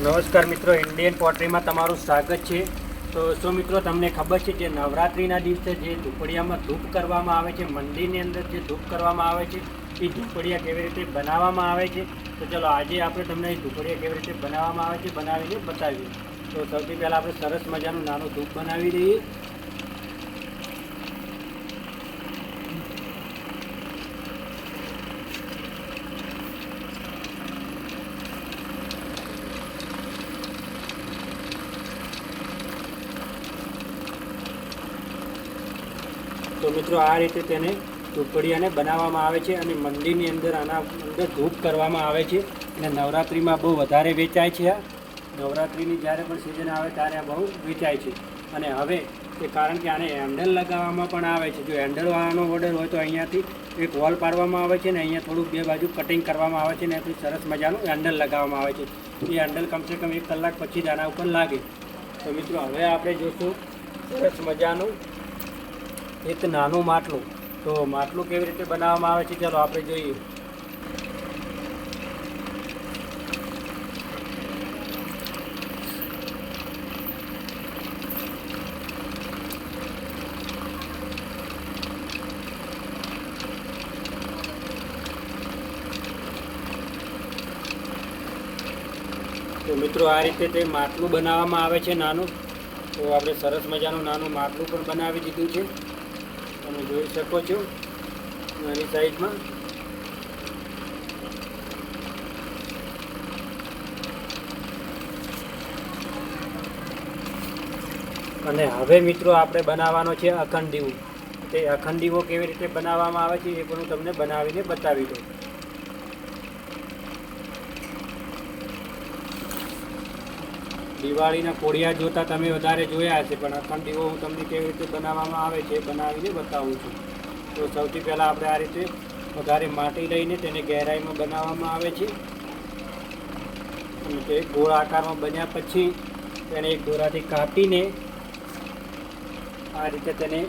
નમસ્કાર મિત્રો, ઇન્ડિયન પોટરીમાં તમારું સ્વાગત છે। તો શું મિત્રો તમને ખબર છે કે નવરાત્રિના દિવસે જે ઝૂંપડિયામાં ધૂપ કરવામાં આવે છે, મંદિરની અંદર જે ધૂપ કરવામાં આવે છે એ ઝૂંપડિયા કેવી રીતે બનાવવામાં આવે છે? તો ચલો આજે આપણે તમને એ ઝૂંપડિયા કેવી રીતે બનાવવામાં આવે છે બનાવીને બતાવીએ। તો સૌથી પહેલાં આપણે સરસ મજાનું નાનું ધૂપ બનાવી દઈએ। તો મિત્રો આ રીતે તેને ઝૂંપડિયાને બનાવવામાં આવે છે અને મંદિરની અંદર આના અંદર ધૂપ કરવામાં આવે છે અને નવરાત્રિમાં બહુ વધારે વેચાય છે। આ નવરાત્રિની જ્યારે પણ સિઝન આવે ત્યારે આ બહુ વેચાય છે। અને હવે તે કારણ કે આને હેન્ડલ લગાવવામાં પણ આવે છે। જો હેન્ડલવાળાનો ઓર્ડર હોય તો અહીંયાથી એક વોલ પાડવામાં આવે છે ને અહીંયા થોડુંક બે બાજુ કટિંગ કરવામાં આવે છે ને પછી સરસ મજાનું હેન્ડલ લગાવવામાં આવે છે। એ હેન્ડલ કમસે કમ 1 કલાક પછી જ આના ઉપર લાગે। તો મિત્રો હવે આપણે જોઈશું સરસ મજાનું એક નાનું માટલું। તો માટલું કેવી રીતે બનાવવામાં આવે છે ચાલો આપણે જોઈએ। તો મિત્રો આ રીતે તે માટલું બનાવવામાં આવે છે નાનું। તો આપણે સરસ મજાનું નાનું માટલું પણ બનાવી દીધું છે, તમે જોઈ શકો છો નાની સાઈઝમાં। અને હવે મિત્રો આપણે બનાવવાનો છે અખંડ દીવો। તે અખંડ દીવો કેવી રીતે બનાવવામાં આવે છે એ પણ હું તમને બનાવીને બતાવી દઉં। દિવાળીના કોડિયા જોતા તમે વધારે જોયા હશે, પણ અખંડ દીવો હું તમને કેવી રીતે બનાવવામાં આવે છે બનાવીને બતાવું છું। તો સૌથી પહેલાં આપણે આ રીતે વધારે માટી લઈને તેને ગહેરાઈમાં બનાવવામાં આવે છે અને તે ગોળ આકારમાં બન્યા પછી તેને એક દોરાથી કાપીને આ રીતે તેને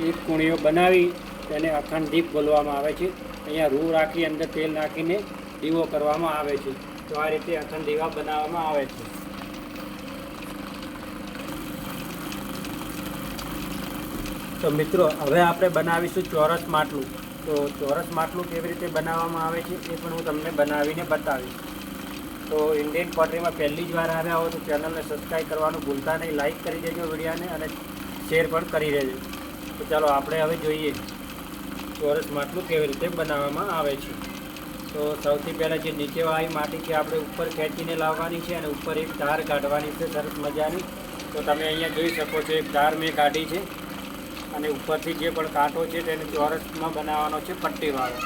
એક કૂણીઓ બનાવી તેને અખંડ દીપ બોલવામાં આવે છે। અહીંયા રૂ રાખી અંદર તેલ નાખીને દીવો કરવામાં આવે છે। તો આ રીતે અખંડ દીવા બનાવવામાં આવે છે। તો મિત્રો હવે આપણે બનાવીશું ચોરસ માટલું। તો ચોરસ માટલું કેવી રીતે બનાવવામાં આવે છે એ પણ હું તમને બનાવીને બતાવીશ। તો ઇન્ડિયન પોટરીમાં પહેલી જ વાર આવ્યા હો તો ચેનલને સબસ્ક્રાઈબ કરવાનું ભૂલતા નહીં, લાઇક કરી દેજો વિડીયોને અને શેર પણ કરી દેજો। તો ચાલો આપણે હવે જોઈએ ચોરસ માટલું કેવી રીતે બનાવવામાં આવે છે। તો સૌથી પહેલાં જે નીચેવાળી માટી છે આપણે ઉપર ખેંચીને લાવવાની છે અને ઉપર એક ધાર કાઢવાની છે સરસ મજાની। તો તમે અહીંયા જોઈ શકો છો એક ધાર મેં કાઢી છે અને ઉપરથી જે પણ કાંટો છે તેને ચોરસમાં બનાવવાનો છે પટ્ટીવાળો।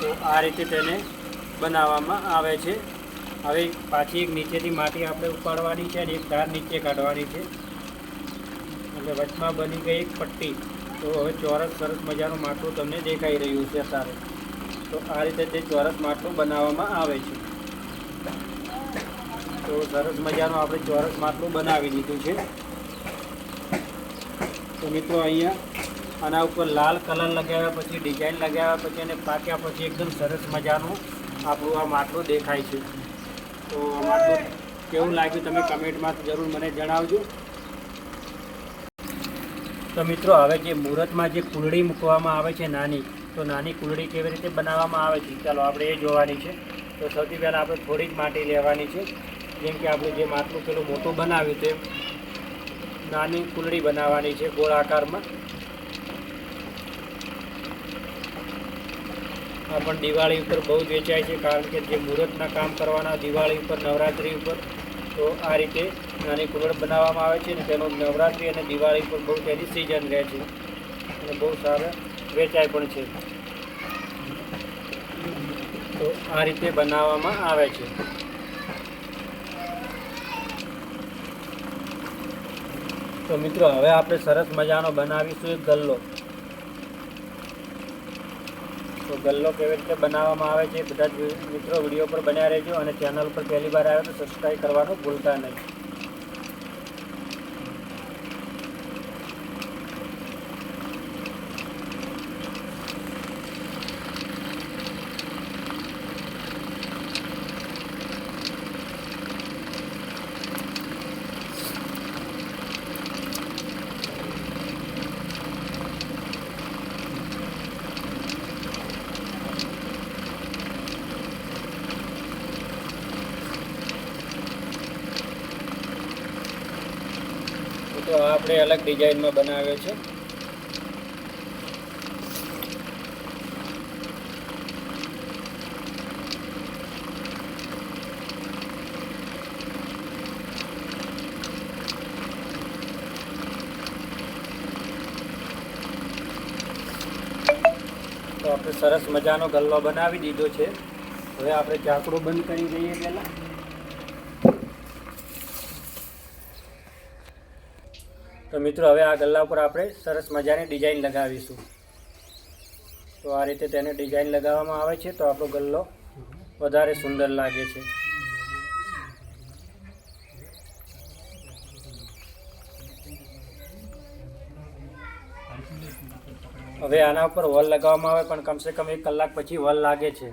તો આ રીતે તેને બનાવવામાં આવે છે। હવે પાછી એક નીચેથી માટી આપણે ઉપાડવાની છે અને એક ધાર નીચે કાઢવાની છે એટલે વચમાં બની ગઈ એક પટ્ટી। તો હવે ચોરસ સરસ મજાનું માટલું તમને દેખાઈ રહ્યું છે અત્યારે। તો આ રીતે તે ચોરસ માટલું બનાવવામાં આવે છે। તો સરસ મજાનું આપણે ચોરસ માટલું બનાવી દીધું છે। તો મિત્રો અહીંયા આના ઉપર લાલ કલર લગાવ્યા પછી ડિઝાઇન લગાવ્યા પછી અને પાક્યા પછી એકદમ સરસ મજાનું આપણું આ માટલું દેખાય છે। તો આ માટલું કેવું લાગ્યું તમે કમેન્ટમાં જરૂર મને જણાવજો। તો મિત્રો હવે જે મુહૂર્તમાં જે કુલડી મૂકવામાં આવે છે નાની, તો નાની કુલડી કેવી રીતે બનાવવામાં આવે છે ચાલો આપણે એ જોવાની છે। તો સૌથી પહેલાં આપણે થોડી જ માટી લેવાની છે, જેમ કે આપણે જે માટલું પેલું મોટું બનાવ્યું તે નાની કુલડી બનાવવાની છે ગોળ આકારમાં। આ પણ દિવાળી ઉપર બહુ જ વેચાય છે કારણ કે જે મુહૂર્તના કામ કરવાના દિવાળી ઉપર નવરાત્રિ ઉપર તો આ રીતે નાની કુલડ બનાવવામાં આવે છે ને તેનો નવરાત્રિ અને દિવાળી પર બહુ તેની સિઝન રહે છે અને બહુ સારા વેચાય પણ છે। તો આ રીતે બનાવવામાં આવે છે। તો મિત્રો હવે આપણે સરસ મજાનો બનાવીશું એક ગલ્લો। તો ગલ્લો કેવી રીતે બનાવવામાં આવે છે બધા જ મિત્રો વિડીયો પર બન્યા રહેજો અને ચેનલ પર પહેલી વાર આવ્યો તો સબસ્ક્રાઈબ કરવાનું ભૂલતા નહીં। તો આ આપણે અલગ ડિઝાઇનમાં બનાવ્યો છે. તો આપણે સરસ મજાનો ગલ્લો બનાવી દીધો છે. હવે આપણે ઝાકડું બંધ કરી દઈએ પહેલાં. તો મિત્રો હવે આ ગલ્લા ઉપર આપણે સરસ મજાની ડિઝાઇન લગાવીશું. તો આ રીતે તેને ડિઝાઇન લગાવવામાં આવે છે તો આપણો ગલ્લો વધારે સુંદર લાગે છે. હવે આના ઉપર વોલ લગાવવામાં આવે પણ કમસે કમ 1 કલાક પછી વોલ લાગે છે.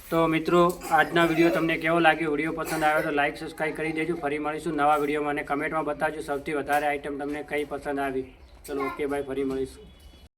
તો મિત્રો આજના વિડીયો તમને કેવો લાગ્યો? વિડીયો પસંદ આવ્યો તો લાઇક સબસ્ક્રાઈબ કરી દેજો. ફરી મળીશું નવા વિડીયોમાં અને કમેન્ટમાં બતાવજો સૌથી વધારે આઈટમ તમને કઈ પસંદ આવી. ચલો ઓકે બાય, ફરી મળીશું.